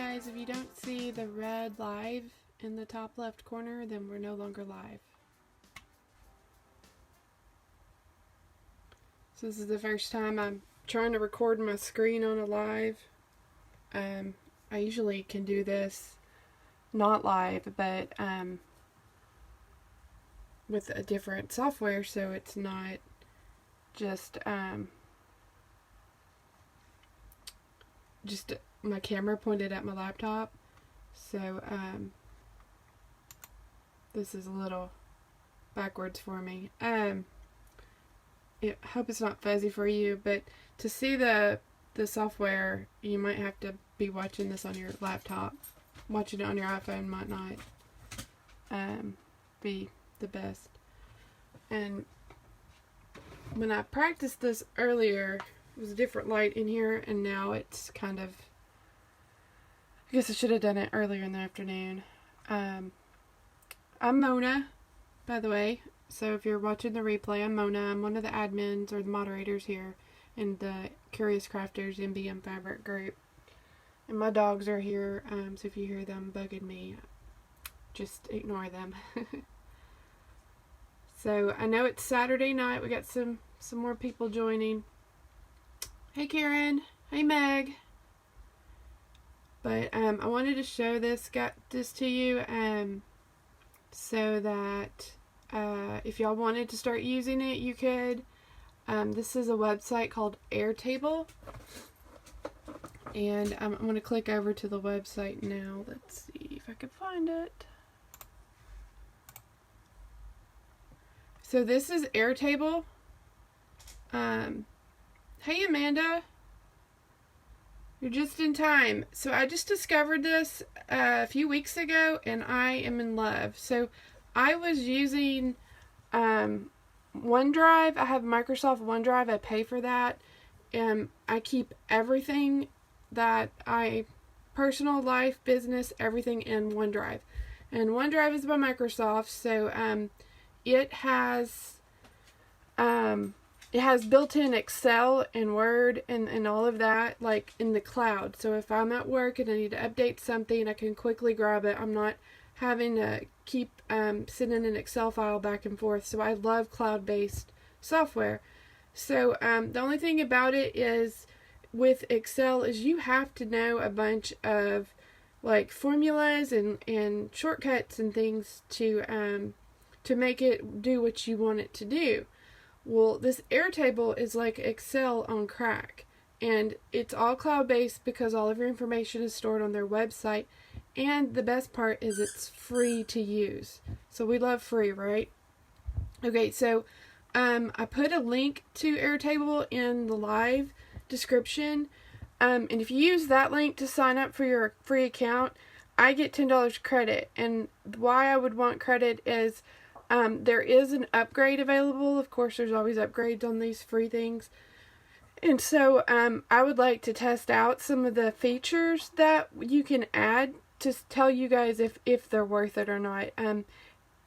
guys, if you don't see the red live in the top left corner, then we're no longer live. So this is the first time I'm trying to record my screen on a live. I usually can do this not live, but with a different software, so it's not just my camera pointed at my laptop. So this is a little backwards for me. I hope it's not fuzzy for you, but to see the software, you might have to be watching this on your laptop. Watching it on your iPhone might not be the best. And when I practiced this earlier, it was a different light in here, and now it's kind of, I guess I should have done it earlier in the afternoon. I'm Mona, by the way. So if you're watching the replay, I'm Mona. I'm one of the admins or the moderators here in the Curious Crafters MBM Fabric group. And my dogs are here, so if you hear them bugging me, just ignore them. So I know it's Saturday night. We got some more people joining. Hey Karen. Hey Meg. But I wanted to show this to you so that if y'all wanted to start using it, you could. This is a website called Airtable. And I'm going to click over to the website now. Let's see if I can find it. So this is Airtable. Hey Amanda. You're just in time. So I just discovered this a few weeks ago and I am in love. So I was using OneDrive. I have Microsoft OneDrive. I pay for that. I keep everything that personal life, business, everything in OneDrive. And OneDrive is by Microsoft, so it has built-in Excel and Word and all of that, like in the cloud. So if I'm at work and I need to update something, I can quickly grab it. I'm not having to keep sending an Excel file back and forth. So I love cloud-based software. So the only thing about it is with Excel is you have to know a bunch of like formulas and shortcuts and things to make it do what you want it to do. Well, this Airtable is like Excel on crack, and it's all cloud-based because all of your information is stored on their website, and the best part is it's free to use. So we love free, right? Okay, so I put a link to Airtable in the live description, and if you use that link to sign up for your free account, I get $10 credit. And why I would want credit is there is an upgrade available. Of course, there's always upgrades on these free things. And so I would like to test out some of the features that you can add to tell you guys if they're worth it or not.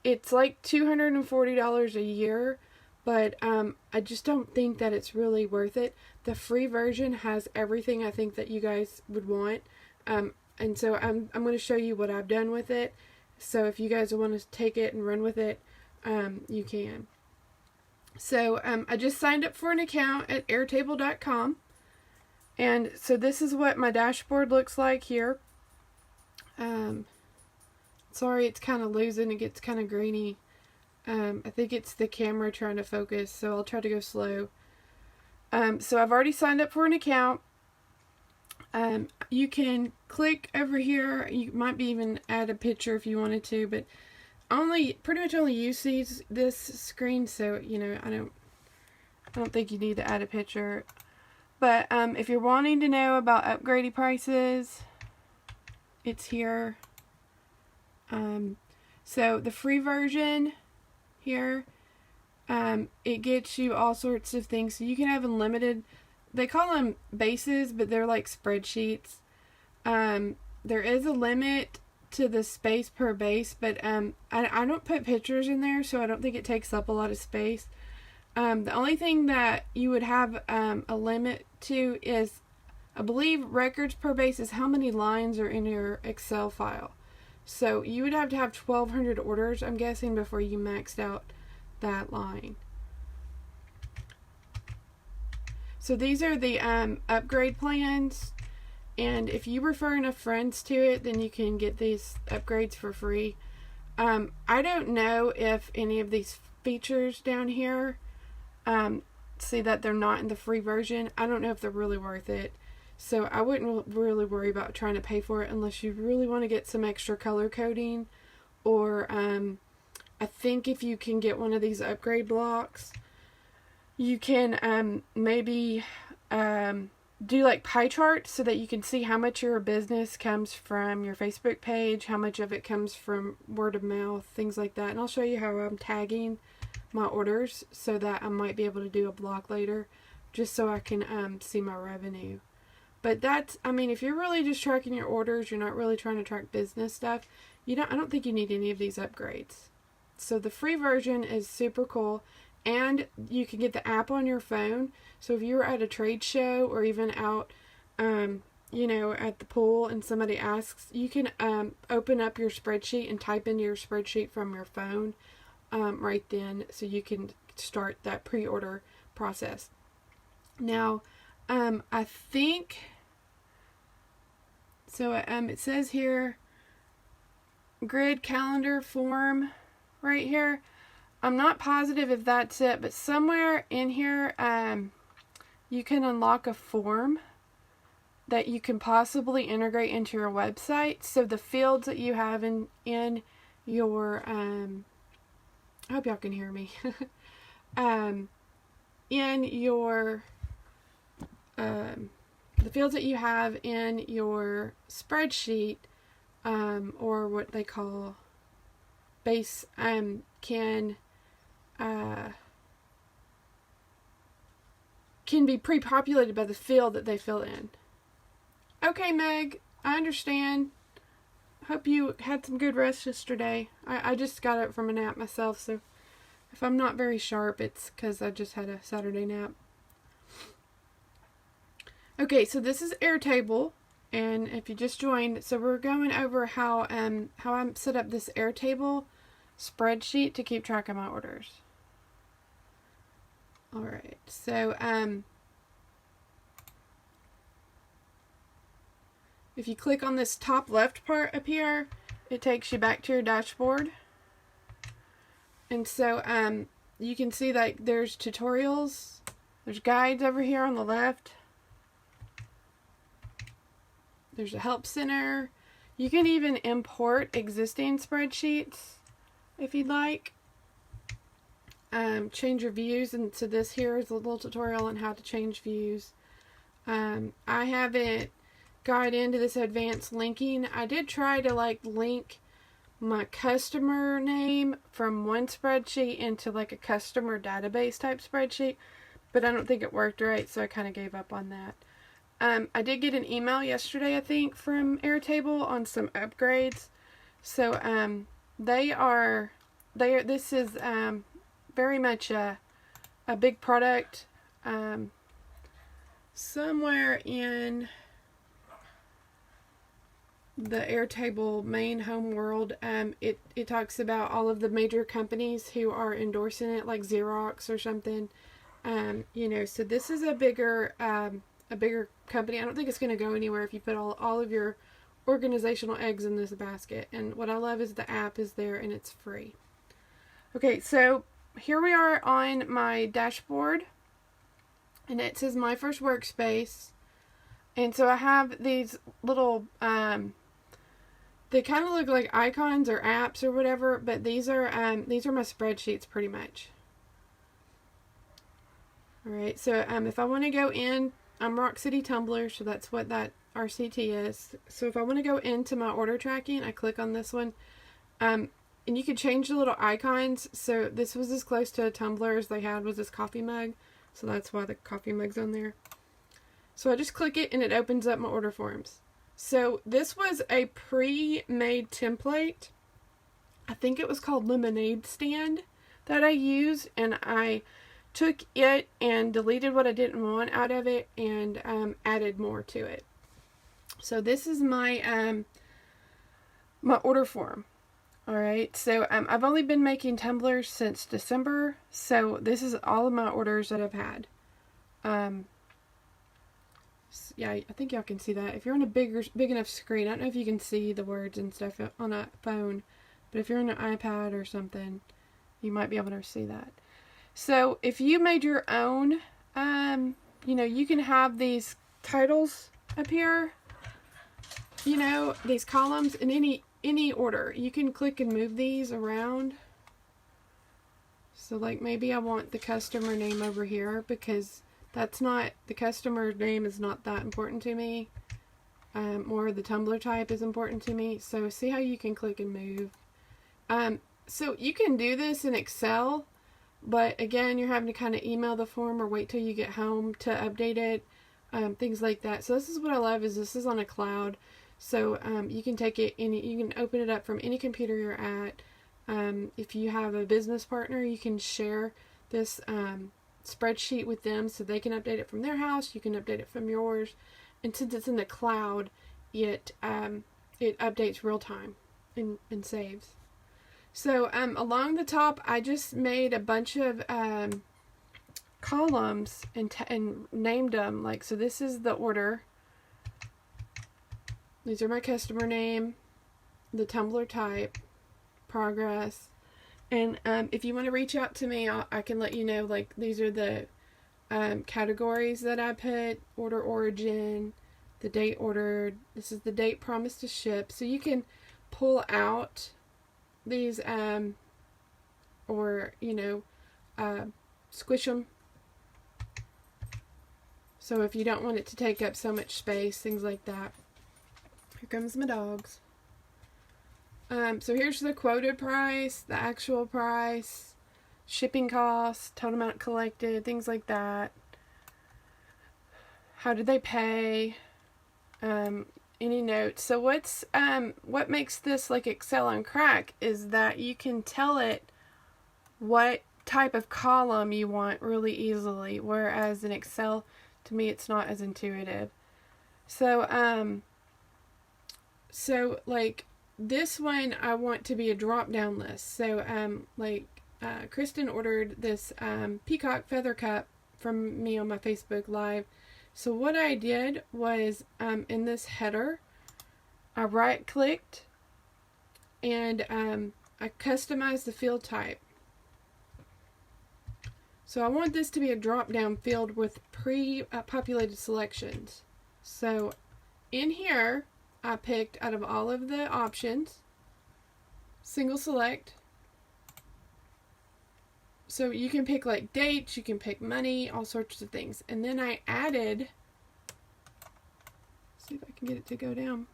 It's like $240 a year, but I just don't think that it's really worth it. The free version has everything I think that you guys would want. And so I'm going to show you what I've done with it. So if you guys want to take it and run with it, you can. So I just signed up for an account at airtable.com. And so this is what my dashboard looks like here. Sorry, it's kind of losing. It gets kind of grainy. I think it's the camera trying to focus, so I'll try to go slow. So I've already signed up for an account. You can click over here. You might be even add a picture if you wanted to, but pretty much only you see this screen, so you know I don't think you need to add a picture. But if you're wanting to know about upgraded prices, it's here. So the free version here, it gets you all sorts of things. So you can have unlimited, they call them bases, but they're like spreadsheets. There is a limit to the space per base, but I don't put pictures in there, so I don't think it takes up a lot of space. The only thing that you would have a limit to is I believe records per base is how many lines are in your Excel file. So you would have to have 1,200 orders, I'm guessing, before you maxed out that line. So these are the upgrade plans, and if you refer enough friends to it, then you can get these upgrades for free. I don't know if any of these features down here, see that they're not in the free version. I don't know if they're really worth it. So I wouldn't really worry about trying to pay for it unless you really want to get some extra color coding. Or I think if you can get one of these upgrade blocks, you can maybe do like pie charts so that you can see how much your business comes from your Facebook page, how much of it comes from word of mouth, things like that. And I'll show you how I'm tagging my orders so that I might be able to do a block later just so I can see my revenue. But that's, I mean, if you're really just tracking your orders, you're not really trying to track business stuff, I don't think you need any of these upgrades. So the free version is super cool, and you can get the app on your phone. So if you were at a trade show or even out, you know, at the pool and somebody asks, you can open up your spreadsheet and type into your spreadsheet from your phone right then, so you can start that pre-order process. Now, I think, so it says here, grid calendar form right here. I'm not positive if that's it, but somewhere in here, you can unlock a form that you can possibly integrate into your website. So the fields that you have in your, I hope y'all can hear me, in your, the fields that you have in your spreadsheet, or what they call base, can be pre-populated by the field that they fill in. Okay, Meg, I understand. Hope you had some good rest yesterday. I just got up from a nap myself, so if I'm not very sharp, it's because I just had a Saturday nap. Okay, so this is Airtable, and if you just joined, so we're going over how I set up this Airtable spreadsheet to keep track of my orders. Alright, so if you click on this top left part up here, it takes you back to your dashboard. And so you can see that there's tutorials, there's guides over here on the left. There's a help center. You can even import existing spreadsheets if you'd like. Change your views, and so this here is a little tutorial on how to change views. I haven't got into this advanced linking. I did try to like link my customer name from one spreadsheet into like a customer database type spreadsheet, but I don't think it worked right, so I kind of gave up on that. I did get an email yesterday, I think, from Airtable on some upgrades. So this is very much a big product. Somewhere in the Airtable main home world, it talks about all of the major companies who are endorsing it, like Xerox or something. You know, so this is a bigger company. I don't think it's going to go anywhere if you put all of your organizational eggs in this basket. And what I love is the app is there and it's free. Okay, so here we are on my dashboard, and it says My First Workspace. And so I have these little, they kind of look like icons or apps or whatever, but these are my spreadsheets pretty much. Alright, so if I want to go in, I'm Rock City Tumblers, so that's what that RCT is. So if I want to go into my order tracking, I click on this one. And you can change the little icons. So this was as close to a tumbler as they had was this coffee mug. So that's why the coffee mug's on there. So I just click it and it opens up my order forms. So this was a pre-made template. I think it was called Lemonade Stand that I used, and I took it and deleted what I didn't want out of it and added more to it. So this is my my order form. All right, so I've only been making tumblers since December, so this is all of my orders that I've had. Yeah, I think y'all can see that. If you're on a big enough screen, I don't know if you can see the words and stuff on a phone, but if you're on an iPad or something, you might be able to see that. So if you made your own, you know, you can have these titles up here, you know, these columns in any order. You can click and move these around. So like maybe I want the customer name over here because that's not, the customer's name is not that important to me. Or the tumbler type is important to me. So see how you can click and move. So you can do this in Excel, but again, you're having to kind of email the form or wait till you get home to update it, things like that. So this is what I love, is this is on a cloud. So you can take it, you can open it up from any computer you're at. If you have a business partner, you can share this spreadsheet with them so they can update it from their house. You can update it from yours. And since it's in the cloud, it updates real time and saves. So along the top, I just made a bunch of columns and named them. Like, so this is the order. These are my customer name, the tumbler type, progress. And if you want to reach out to me, I can let you know, like, these are the categories that I put: order origin, the date ordered, this is the date promised to ship. So you can pull out these or, you know, squish them. So if you don't want it to take up so much space, things like that. Here comes my dogs. So here's the quoted price, the actual price, shipping costs, total amount collected, things like that. How did they pay? Any notes? So what makes this like Excel on crack is that you can tell it what type of column you want really easily, whereas in Excel, to me, it's not as intuitive. So like this one, I want to be a drop-down list. So Kristen ordered this peacock feather cup from me on my Facebook Live. So what I did was in this header, I right-clicked and I customized the field type. So I want this to be a drop-down field with pre-populated selections. So in here, I picked out of all of the options, single select. So you can pick like dates, you can pick money, all sorts of things. And then I added, see if I can get it to go down.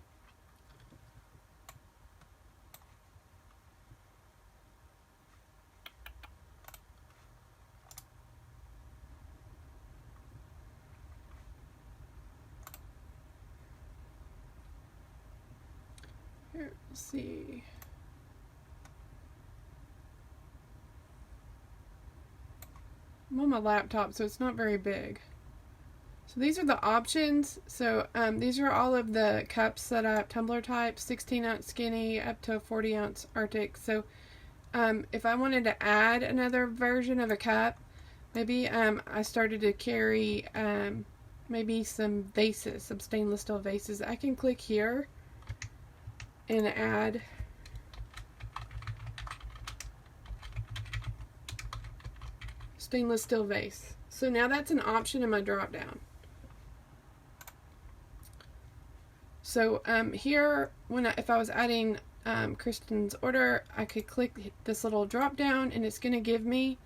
Here, let's see. I'm on my laptop, so it's not very big. So these are the options. So these are all of the cups that I have, tumbler type, 16-ounce skinny up to a 40-ounce Arctic. So if I wanted to add another version of a cup, maybe I started to carry maybe some vases, some stainless steel vases. I can click here and add stainless steel vase. So now that's an option in my drop down. So here, if I was adding Kristen's order, I could click this little drop down and it's going to give me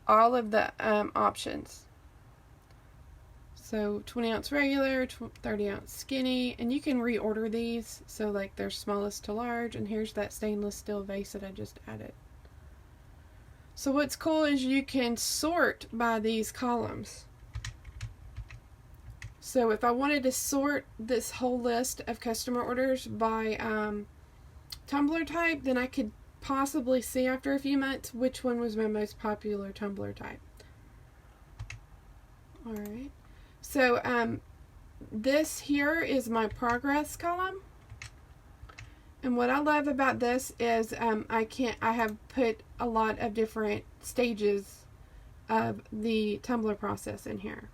all of the options. So 20-ounce regular, 30-ounce skinny, and you can reorder these. So like they're smallest to large, and here's that stainless steel vase that I just added. So what's cool is you can sort by these columns. So if I wanted to sort this whole list of customer orders by tumbler type, then I could possibly see after a few months which one was my most popular tumbler type. Alright. So this here is my progress column. And what I love about this is I have put a lot of different stages of the Tumblr process in here.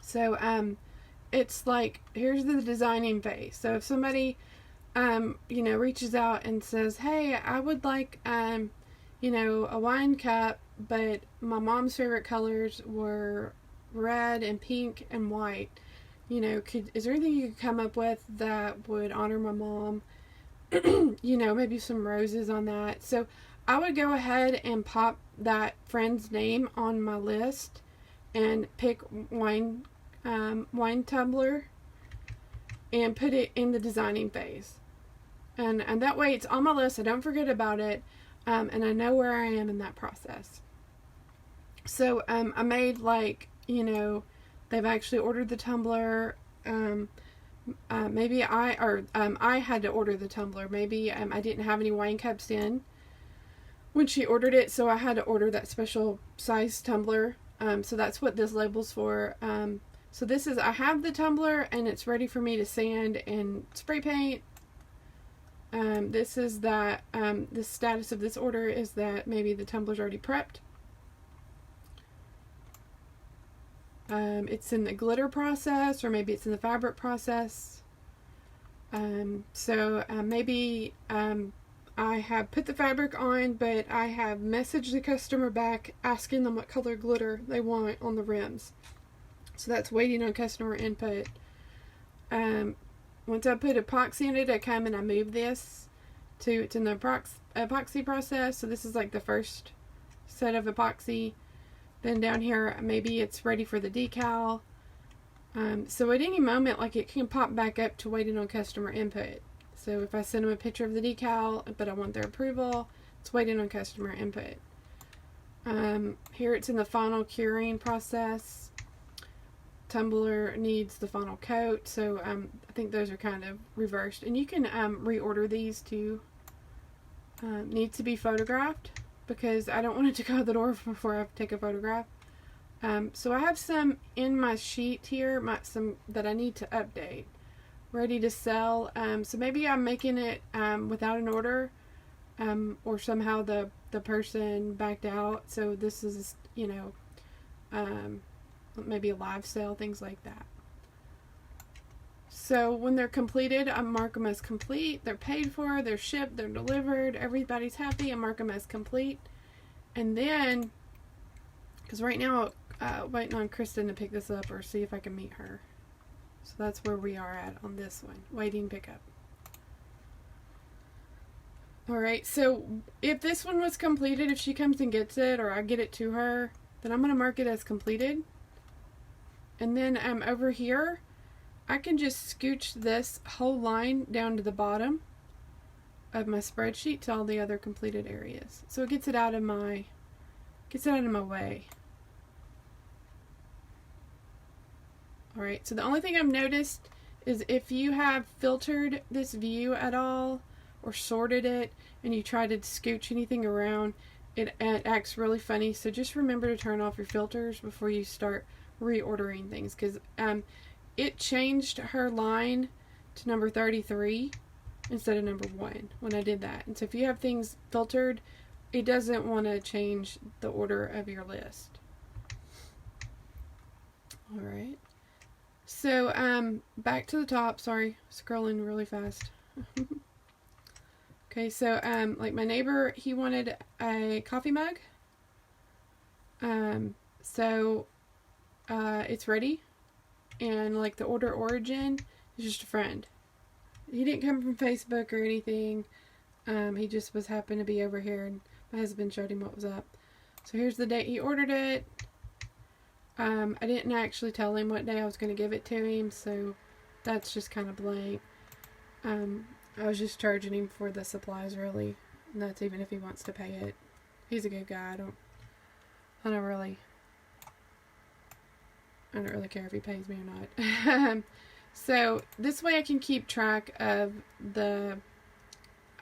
So it's like, here's the designing phase. So if somebody reaches out and says, hey, I would like a wine cup, but my mom's favorite colors were red and pink and white. Is there anything you could come up with that would honor my mom? Maybe some roses on that. So I would go ahead and pop that friend's name on my list and pick wine tumbler and put it in the designing phase. And that way it's on my list. I don't forget about it. And I know where I am in that process. So I made they've actually ordered the tumbler. Maybe I had to order the tumbler. Maybe I didn't have any wine cups in when she ordered it, so I had to order that special size tumbler. So that's what this label's for. So this is, I have the tumbler and it's ready for me to sand and spray paint. This is that the status of this order is that maybe the tumbler's already prepped. It's in the glitter process, or maybe it's in the fabric process. Maybe I have put the fabric on, but I have messaged the customer back asking them what color glitter they want on the rims. So that's waiting on customer input. Once I put epoxy in it, I come and I move this it's in the epoxy process. So this is like the first set of epoxy. Then down here, maybe it's ready for the decal. So at any moment, it can pop back up to waiting on customer input. So if I send them a picture of the decal, but I want their approval, it's waiting on customer input. Here it's in the final curing process. Tumblr needs the final coat, so I think those are kind of reversed. And you can reorder these too. Needs to be photographed, because I don't want it to go out the door before I take a photograph. So I have some in my sheet here, some that I need to update, ready to sell. So maybe I'm making it without an order, or somehow the person backed out. So this is, maybe a live sale, things like that. So when they're completed, I mark them as complete. They're paid for, they're shipped, they're delivered, everybody's happy. I mark them as complete. And then, because right now, waiting on Kristen to pick this up or see if I can meet her. So that's where we are at on this one, waiting pickup. Alright, so if this one was completed, if she comes and gets it or I get it to her, then I'm going to mark it as completed. And then over here, I can just scooch this whole line down to the bottom of my spreadsheet to all the other completed areas. So it gets it out of my way. Alright, so the only thing I've noticed is if you have filtered this view at all or sorted it and you try to scooch anything around, it acts really funny. So just remember to turn off your filters before you start reordering things, because it changed her line to number 33 instead of number 1 when I did that. And so if you have things filtered, it doesn't want to change the order of your list. Alright. So back to the top. Sorry, scrolling really fast. Okay, so like my neighbor, he wanted a coffee mug. It's ready. And like the order origin is just a friend. He didn't come from Facebook or anything. He just happened to be over here, and my husband showed him what was up. So here's the date he ordered it. I didn't actually tell him what day I was going to give it to him, so that's just kind of blank. I was just charging him for the supplies, really. And that's even if he wants to pay it. He's a good guy. I don't really care if he pays me or not. So this way I can keep track of the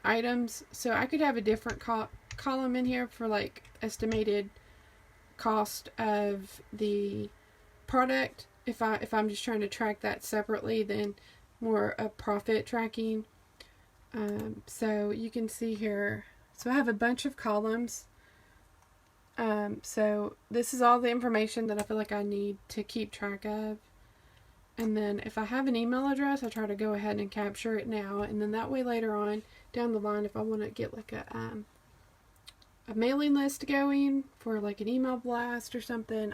items. So I could have a different column in here for like estimated cost of the product if I'm just trying to track that separately than more of profit tracking. So you can see here, so I have a bunch of columns. So this is all the information that I feel like I need to keep track of. And then if I have an email address, I try to go ahead and capture it now. And then that way later on down the line, if I want to get like a mailing list going for like an email blast or something,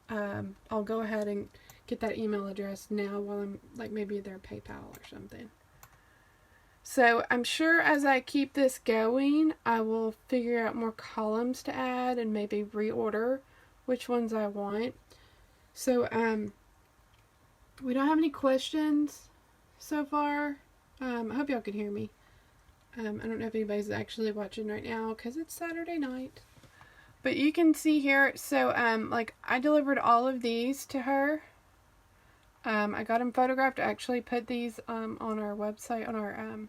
I'll go ahead and get that email address now while I'm like maybe their PayPal or something. So I'm sure as I keep this going, I will figure out more columns to add and maybe reorder which ones I want. So we don't have any questions so far. I hope y'all can hear me. I don't know if anybody's actually watching right now because it's Saturday night. But you can see here, so like I delivered all of these to her. I got them photographed. I actually put these on our website, on our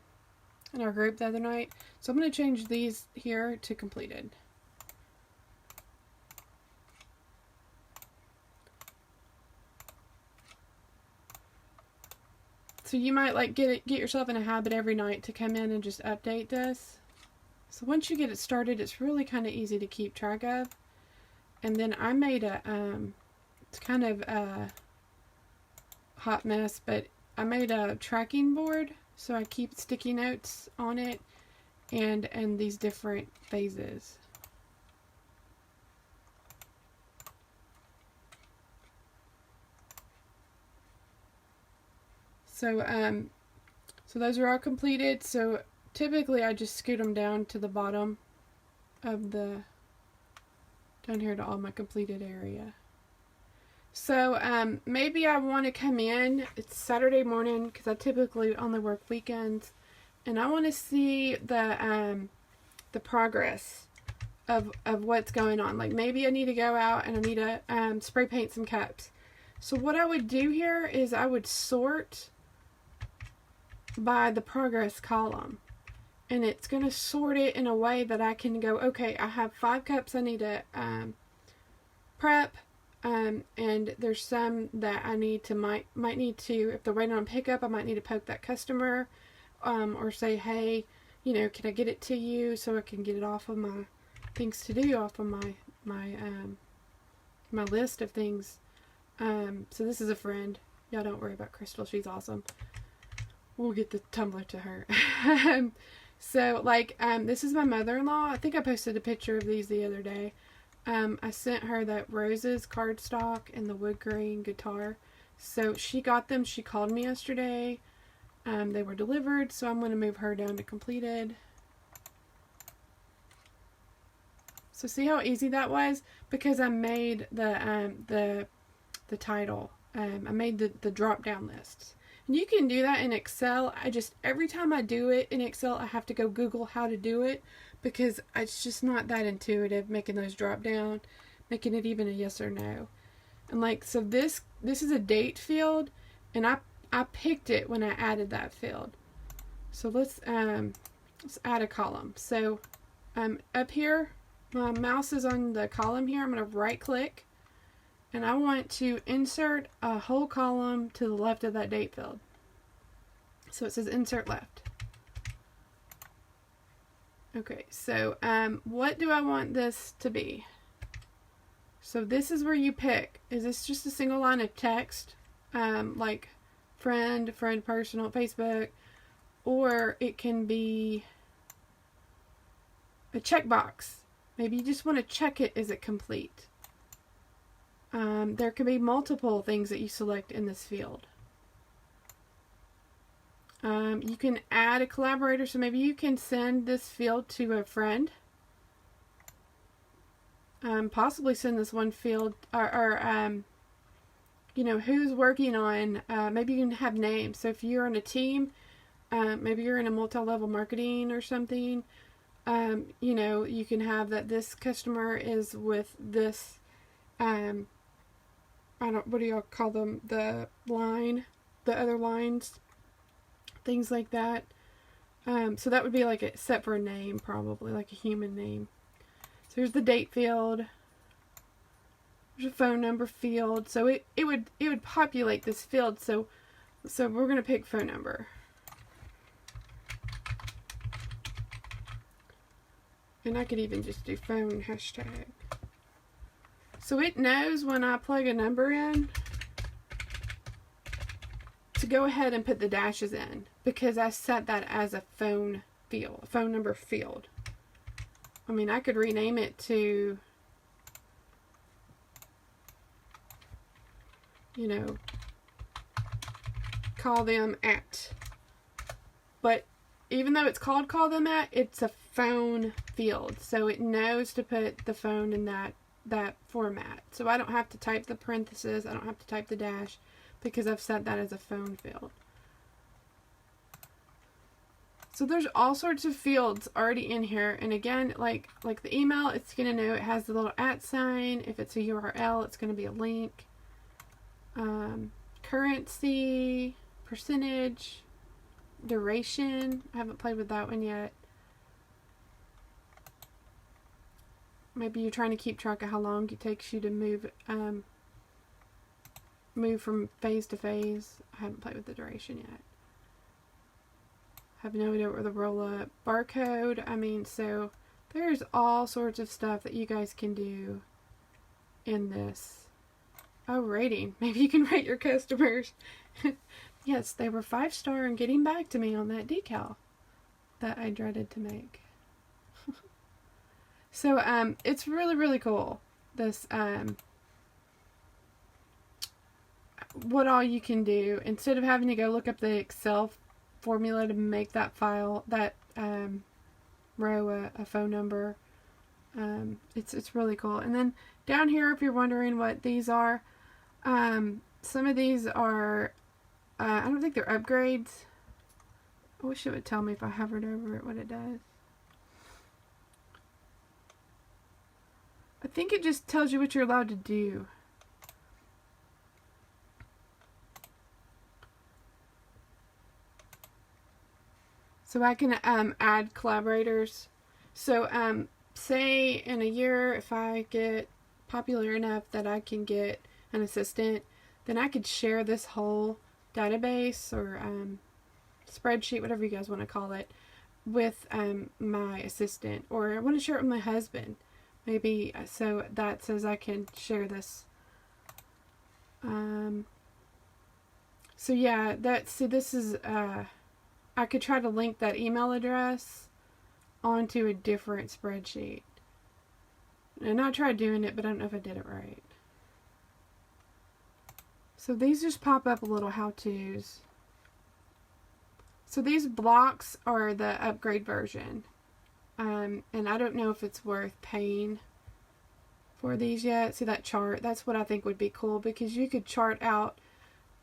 in our group the other night. So I'm going to change these here to completed. So you might like get yourself in a habit every night to come in and just update this. So once you get it started, it's really kind of easy to keep track of. And then I made a, it's kind of a hot mess, but I made a tracking board. So I keep sticky notes on it and these different phases. So, so those are all completed. So typically I just scoot them down to the bottom of down here to all my completed area. So, maybe I want to come in, it's Saturday morning, because I typically only work weekends, and I want to see the progress of what's going on. Like maybe I need to go out and I need to spray paint some cups. So what I would do here is I would sort by the progress column, and it's going to sort it in a way that I can go, okay, I have 5 cups I need to prep, and there's some that I need to might need to, if they're waiting on pickup, I might need to poke that customer, or say, hey, you know, can I get it to you so I can get it off of my things to do, off of my list of things. So this is a friend. Y'all don't worry about Crystal, she's awesome. We'll get the Tumblr to her. So, like, this is my mother-in-law. I think I posted a picture of these the other day. I sent her that roses cardstock and the wood grain guitar. So, she got them. She called me yesterday. They were delivered, so I'm going to move her down to completed. So, see how easy that was? Because I made the title. I made the drop-down lists. And you can do that in Excel. Every time I do it in Excel, I have to go Google how to do it because it's just not that intuitive making those drop down, making it even a yes or no. And like, so this is a date field, and I picked it when I added that field. So let's add a column. So up here, my mouse is on the column here. I'm going to right click. And I want to insert a whole column to the left of that date field. So it says insert left. Okay, so what do I want this to be? So this is where you pick. Is this just a single line of text? Like friend, personal, Facebook. Or it can be a checkbox. Maybe you just want to check it, is it complete? There could be multiple things that you select in this field. You can add a collaborator, so maybe you can send this field to a friend. Possibly send this one field, or you know, who's working on, maybe you can have names. So if you're on a team, maybe you're in a multi-level marketing or something, you know, you can have that this customer is with this, what do y'all call them? The other lines, things like that. So that would be like set for a name, probably like a human name. So here's the date field. There's a phone number field, so it would populate this field. So we're gonna pick phone number, and I could even just do phone hashtag. So it knows when I plug a number in to go ahead and put the dashes in, because I set that as a phone field, a phone number field. I mean, I could rename it to, you know, call them at. But even though it's called call them at, it's a phone field. So it knows to put the phone in that format. So I don't have to type the parentheses, I don't have to type the dash, because I've set that as a phone field. So there's all sorts of fields already in here, and again, like the email, it's going to know it has the little @ sign. If it's a URL, it's going to be a link. Currency, percentage, duration. I haven't played with that one yet. Maybe you're trying to keep track of how long it takes you to move from phase to phase. I haven't played with the duration yet. Have no idea where the roll up. Barcode. I mean, so there's all sorts of stuff that you guys can do in this. Oh, rating. Maybe you can rate your customers. Yes, they were 5-star and getting back to me on that decal that I dreaded to make. So, it's really, really cool. This, what all you can do. Instead of having to go look up the Excel formula to make that file, that row a phone number. It's really cool. And then down here, if you're wondering what these are, some of these are, I don't think they're upgrades. I wish it would tell me if I hovered over it what it does. I think it just tells you what you're allowed to do. So I can add collaborators. So say in a year, if I get popular enough that I can get an assistant, then I could share this whole database or spreadsheet, whatever you guys want to call it, with my assistant. Or I want to share it with my husband. Maybe so that says I can share this. So yeah, this is I could try to link that email address onto a different spreadsheet. And I tried doing it, but I don't know if I did it right. So these just pop up a little how-tos. So these blocks are the upgrade version. And I don't know if it's worth paying for these yet. See that chart? That's what I think would be cool, because you could chart out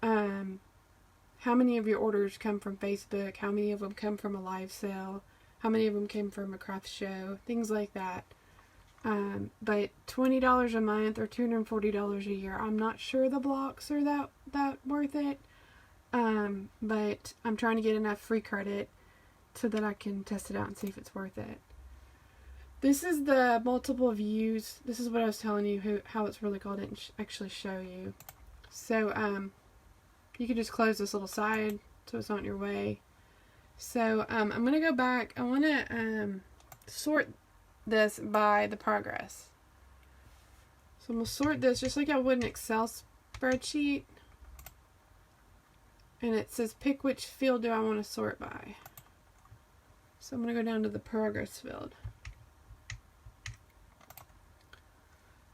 how many of your orders come from Facebook, how many of them come from a live sale, how many of them came from a craft show, things like that. But $20 a month or $240 a year, I'm not sure the blocks are that worth it. But I'm trying to get enough free credit so that I can test it out and see if it's worth it. This is the multiple views. This is what I was telling you how it's really cool. I didn't actually show you. So you can just close this little side so it's not in your way. So I'm going to go back. I want to sort this by the progress. So I'm going to sort this just like I would an Excel spreadsheet. And it says pick which field do I want to sort by. So I'm going to go down to the progress field.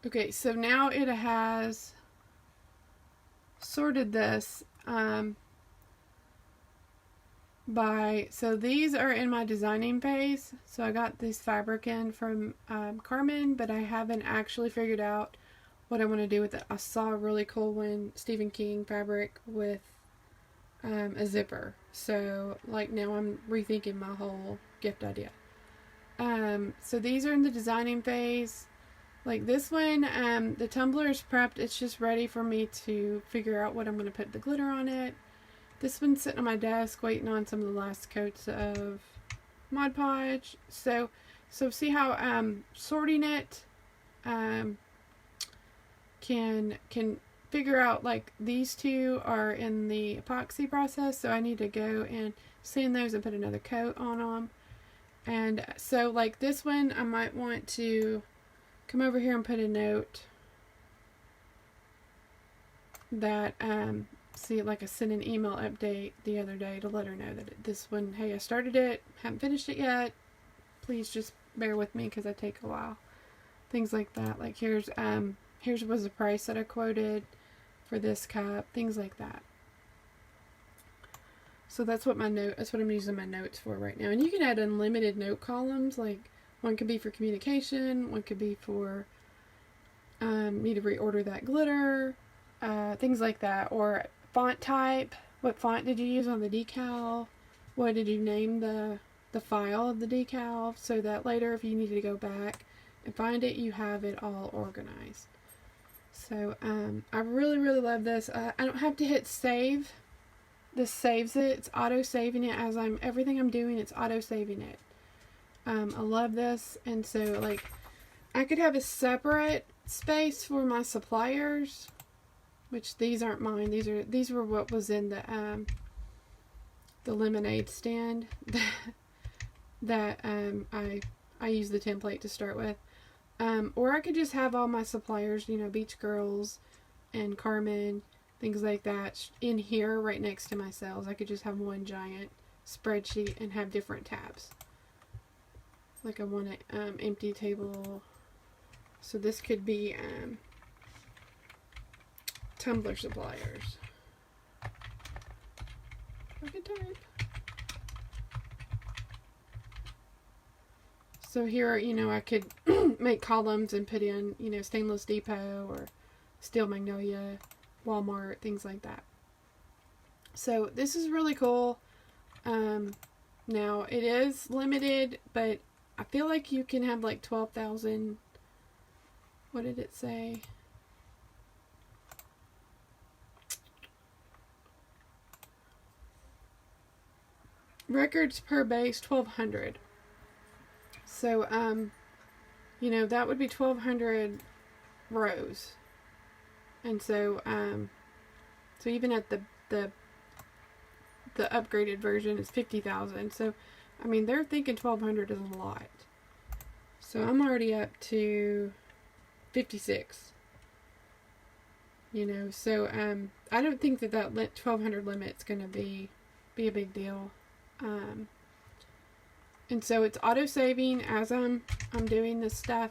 Okay, so now it has sorted this by, so these are in my designing phase. So I got this fabric in from Carmen, but I haven't actually figured out what I want to do with it. I saw a really cool one, Stephen King fabric with a zipper. So like now I'm rethinking my whole gift idea. So these are in the designing phase. Like this one, the tumbler is prepped. It's just ready for me to figure out what I'm going to put the glitter on it. This one's sitting on my desk waiting on some of the last coats of Mod Podge. So see how sorting it can figure out like these two are in the epoxy process, so I need to go and sand those and put another coat on them. And so like this one, I might want to come over here and put a note that see, like I sent an email update the other day to let her know that this one, hey, I started it, haven't finished it yet, please just bear with me because I take a while. Things like that. Like here's was the price that I quoted for this cup, things like that. So that's what I'm using my notes for right now. And you can add unlimited note columns. Like one could be for communication, one could be for need to reorder that glitter, things like that. Or font type. What font did you use on the decal? What did you name the file of the decal, so that later if you needed to go back and find it, you have it all organized. So I really love this. I don't have to hit save. This saves it. It's auto saving it as everything I'm doing. It's auto saving it. I love this. And so like I could have a separate space for my suppliers, which these aren't mine. These were what was in the lemonade stand that I used the template to start with. Or I could just have all my suppliers, you know, Beach Girls and Carmen, things like that, in here right next to my sales. I could just have one giant spreadsheet and have different tabs. Like I want an empty table. So this could be Tumbler suppliers. I can type. So here, you know, I could make columns and put in, you know, Stainless Depot or Steel Magnolia, Walmart, things like that. So this is really cool. Now it is limited, but I feel like you can have like 12,000. What did it say? Records per base, 1,200. So, you know, that would be 1,200 rows. And so, so even at the upgraded version, it's 50,000. So, I mean, they're thinking 1,200 is a lot. So I'm already up to 56. You know, so, I don't think that 1,200 limit's going to be a big deal. And so it's auto saving as I'm doing this stuff.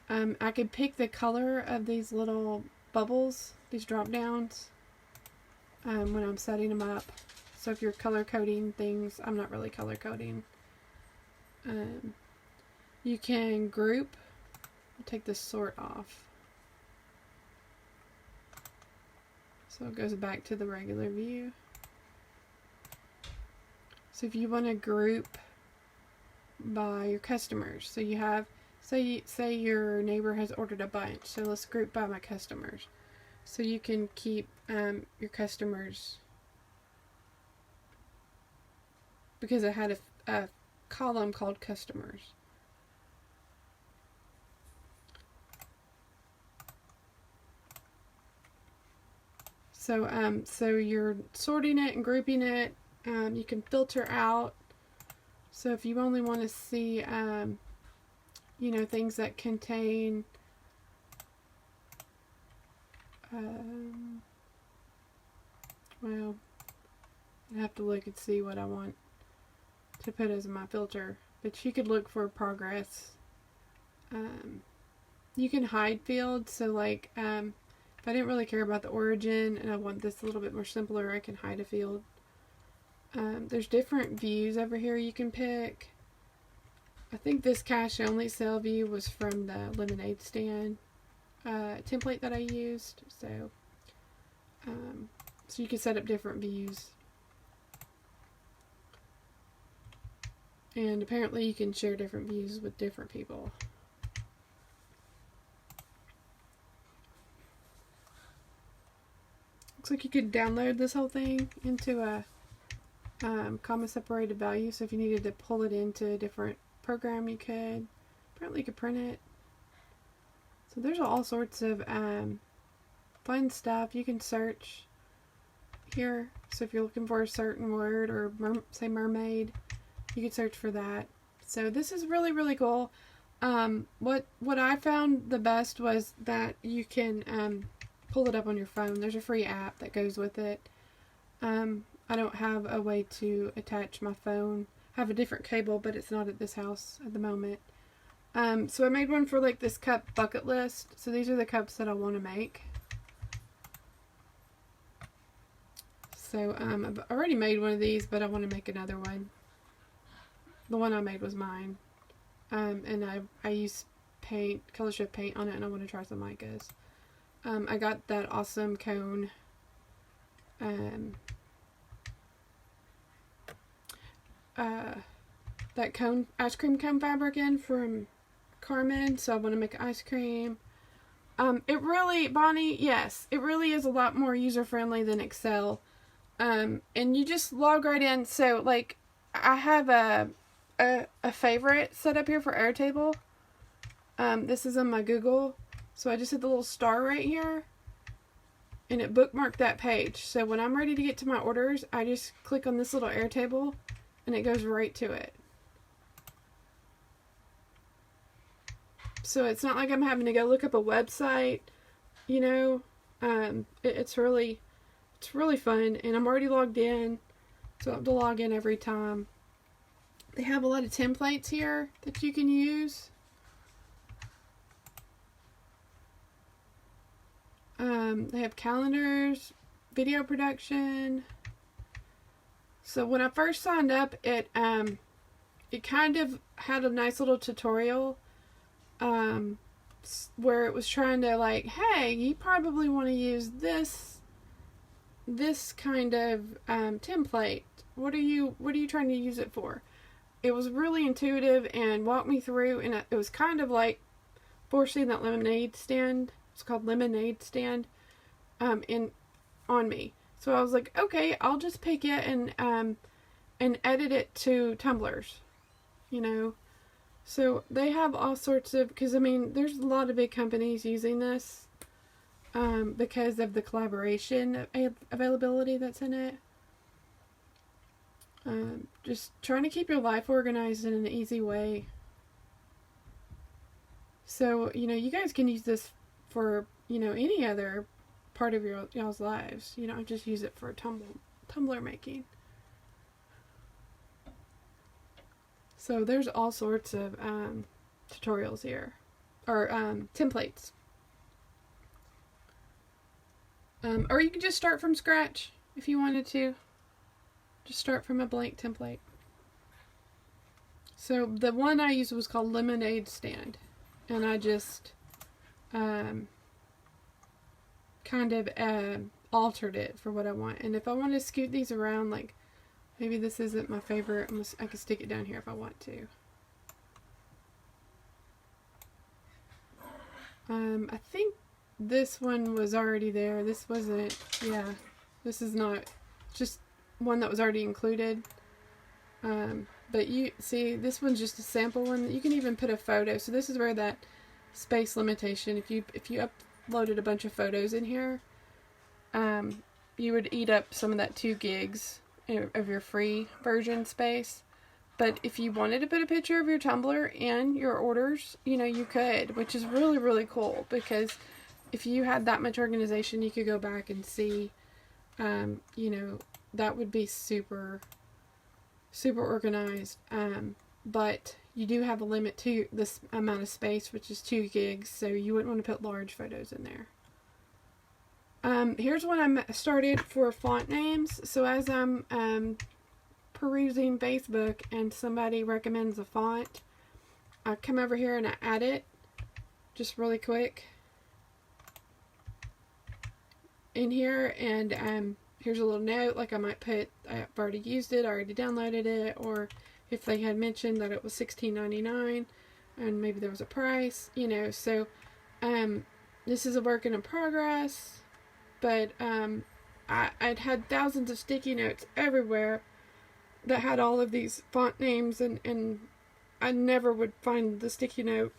I could pick the color of these little bubbles, these drop downs, when I'm setting them up. So if you're color coding things, I'm not really color coding. You can group. I'll take this sort off. So it goes back to the regular view. So if you want to group by your customers, so you have, say your neighbor has ordered a bunch, so let's group by my customers. So you can keep your customers, because I had a column called customers. So so you're sorting it and grouping it. You can filter out. So if you only want to see, you know, things that contain, well, I have to look and see what I want to put as my filter. But you could look for progress. You can hide fields. So like, if I didn't really care about the origin and I want this a little bit more simpler, I can hide a field. There's different views over here you can pick. I think this cash only sale view was from the lemonade stand template that I used. So, so you can set up different views. And apparently you can share different views with different people. Looks like you could download this whole thing into a comma separated value. So if you needed to pull it into a different program, you could. Apparently you could print it. So there's all sorts of fun stuff. You can search here. So if you're looking for a certain word, or say mermaid, you can search for that. So this is really, really cool. What I found the best was that you can pull it up on your phone. There's a free app that goes with it. I don't have a way to attach my phone. I have a different cable, but it's not at this house at the moment. So I made one for like this cup bucket list. So these are the cups that I want to make. So I've already made one of these, but I want to make another one. The one I made was mine. And I used paint, color shift paint on it, and I want to try some micas. I got that awesome cone. That cone, ice cream cone fabric in from Carmen, so I want to make ice cream. It really, Bonnie, yes, it really is a lot more user-friendly than Excel. And you just log right in. So, like, I have a favorite set up here for Airtable. This is on my Google. So I just hit the little star right here, and it bookmarked that page. So when I'm ready to get to my orders, I just click on this little Airtable, and it goes right to it. So it's not like I'm having to go look up a website, you know. It's really fun, and I'm already logged in, so I have to log in every time. They have a lot of templates here that you can use. They have calendars, video production. So when I first signed up, it kind of had a nice little tutorial where it was trying to, like, hey, you probably want to use this kind of template. What are you trying to use it for? It was really intuitive and walked me through, and it was kind of like forcing that lemonade stand. It's called lemonade stand on me. So I was like, okay, I'll just pick it and edit it to Tumblers, you know. So they have all sorts of, because I mean, there's a lot of big companies using this because of the collaboration availability that's in it. Just trying to keep your life organized in an easy way. So, you know, you guys can use this for, you know, any other part of y'all's lives. You know, just use it for tumbler making. So there's all sorts of tutorials here, or templates. Or you can just start from scratch if you wanted to. Just start from a blank template. So the one I used was called Lemonade Stand, and I just kind of altered it for what I want. And if I want to scoot these around, like maybe this isn't my favorite, I can stick it down here if I want to. I think this one was already there. This wasn't, yeah, this is not, just one that was already included. But you see, this one's just a sample one. You can even put a photo. So this is where that space limitation, if you uploaded a bunch of photos in here, you would eat up some of that 2 gigs of your free version space. But if you wanted to put a picture of your Tumblr and your orders, you know, you could, which is really, really cool, because if you had that much organization, you could go back and see, you know, that would be super, super organized. But you do have a limit to this amount of space, which is 2 gigs, so you wouldn't want to put large photos in there. Here's one I started for font names. So as I'm perusing Facebook and somebody recommends a font, I come over here and I add it just really quick in here, and here's a little note, like I might put, I've already used it, I already downloaded it, or if they had mentioned that it was $16.99 and maybe there was a price, you know. So this is a work in progress, but I'd had thousands of sticky notes everywhere that had all of these font names, and I never would find the sticky note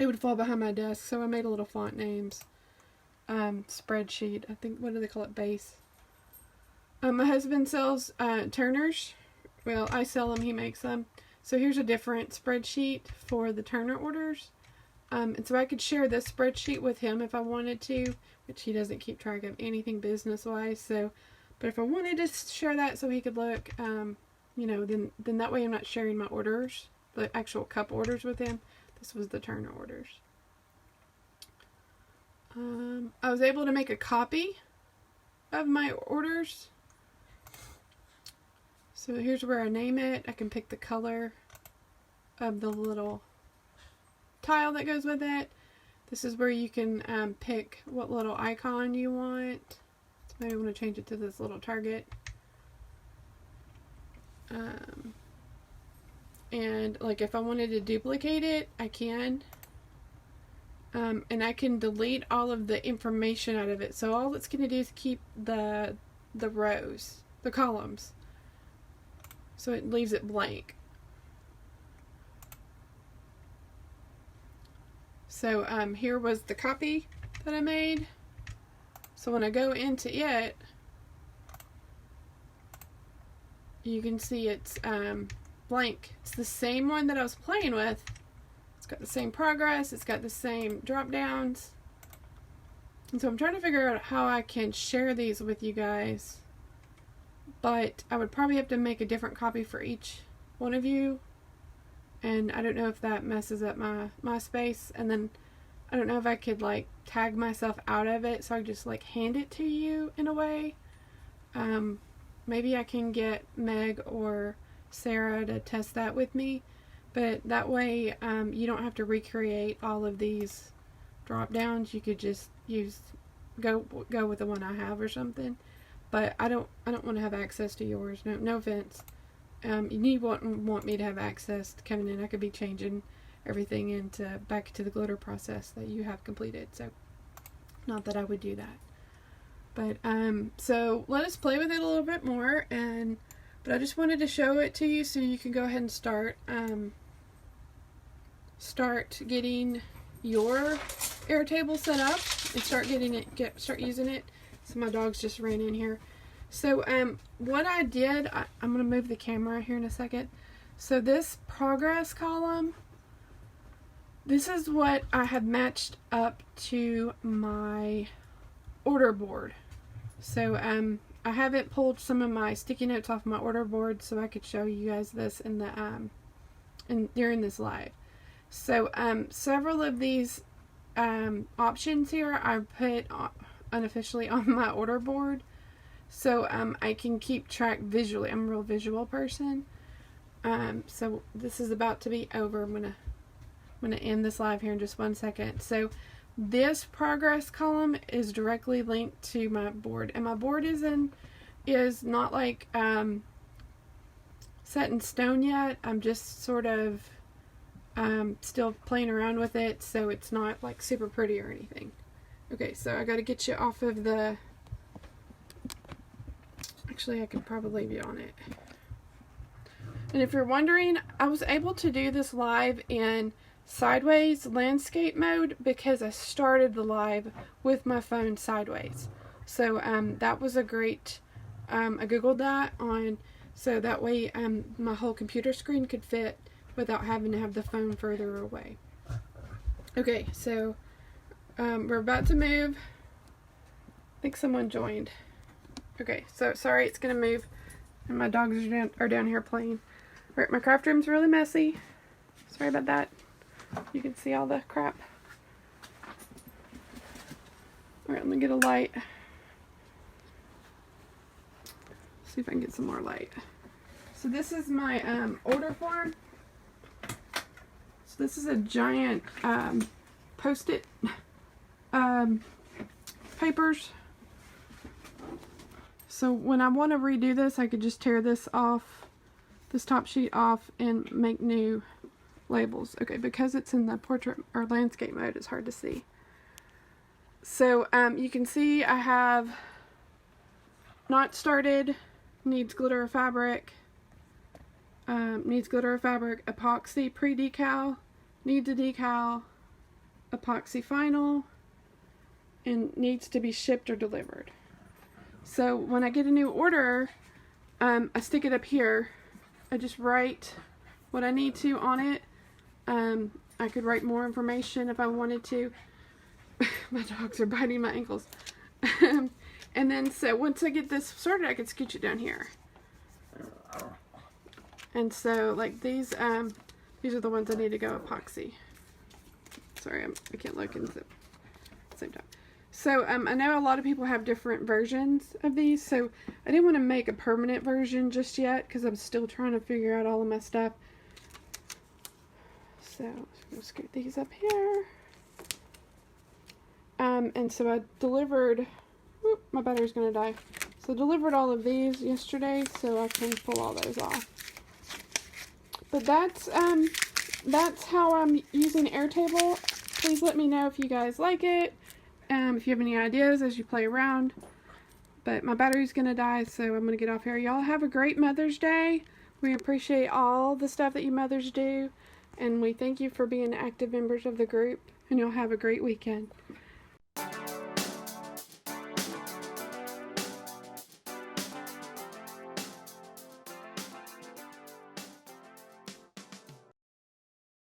it would fall behind my desk, so I made a little font names spreadsheet. I think, what do they call it? Base. My husband sells Turners. Well, I sell them, he makes them. So here's a different spreadsheet for the Turner orders. And so I could share this spreadsheet with him if I wanted to, which he doesn't keep track of anything business-wise. So, but if I wanted to share that so he could look, you know, then that way I'm not sharing my orders, the actual cup orders with him. This was the Turner orders. I was able to make a copy of my orders. So here's where I name it. I can pick the color of the little tile that goes with it. This is where you can pick what little icon you want. So maybe I want to change it to this little target. And like if I wanted to duplicate it, I can. And I can delete all of the information out of it. So all it's going to do is keep the rows, the columns. So it leaves it blank. So here was the copy that I made. So when I go into it, you can see it's blank. It's the same one that I was playing with. It's got the same progress. It's got the same drop downs. And so I'm trying to figure out how I can share these with you guys. But I would probably have to make a different copy for each one of you. And I don't know if that messes up my space. And then I don't know if I could like tag myself out of it so I just like hand it to you in a way. Maybe I can get Meg or Sarah to test that with me. But that way you don't have to recreate all of these drop downs. You could just go with the one I have or something. But I don't want to have access to yours. No offense. You want me to have access to coming in. I could be changing everything back to the glitter process that you have completed. So, not that I would do that. But so let us play with it a little bit more. But I just wanted to show it to you so you can go ahead and start getting your Airtable set up and start using it. So my dogs just ran in here. So what I did, I'm going to move the camera here in a second. So this progress column, this is what I have matched up to my order board. So I haven't pulled some of my sticky notes off my order board so I could show you guys this in the during this live. So several of these options here I put unofficially on my order board, so I can keep track visually. I'm a real visual person. So this is about to be over. I'm gonna end this live here in just 1 second. So this progress column is directly linked to my board, and my board is not like set in stone yet. I'm just sort of still playing around with it, so it's not like super pretty or anything. Okay, so I got to get you off of the... Actually, I could probably leave you on it. And if you're wondering, I was able to do this live in sideways landscape mode because I started the live with my phone sideways. So that was a great... I googled that on... So that way my whole computer screen could fit without having to have the phone further away. Okay, so... we're about to move. I think someone joined. Okay, so sorry it's gonna move, and my dogs are down here playing. Alright, my craft room's really messy. Sorry about that. You can see all the crap. Alright, let me get a light. See if I can get some more light. So this is my order form. So this is a giant Post-it papers. So when I want to redo this, I could just tear this off, this top sheet off, and make new labels. Okay, because it's in the portrait or landscape mode, it's hard to see. So you can see I have not started, needs glitter or fabric, epoxy pre-decal, needs a decal, epoxy vinyl and needs to be shipped or delivered. So when I get a new order, I stick it up here. I just write what I need to on it. I could write more information if I wanted to. My dogs are biting my ankles. And then so once I get this sorted, I can scooch it down here. And so like these are the ones I need to go epoxy. Sorry, I can't look and zip at the same time. So I know a lot of people have different versions of these, so I didn't want to make a permanent version just yet because I'm still trying to figure out all of my stuff. So I'm going to scoot these up here. And so I delivered, whoop, my battery's going to die. So I delivered all of these yesterday so I can pull all those off. But that's how I'm using Airtable. Please let me know if you guys like it. If you have any ideas as you play around. But my battery's going to die, so I'm going to get off here. Y'all have a great Mother's Day. We appreciate all the stuff that you mothers do. And we thank you for being active members of the group. And y'all have a great weekend.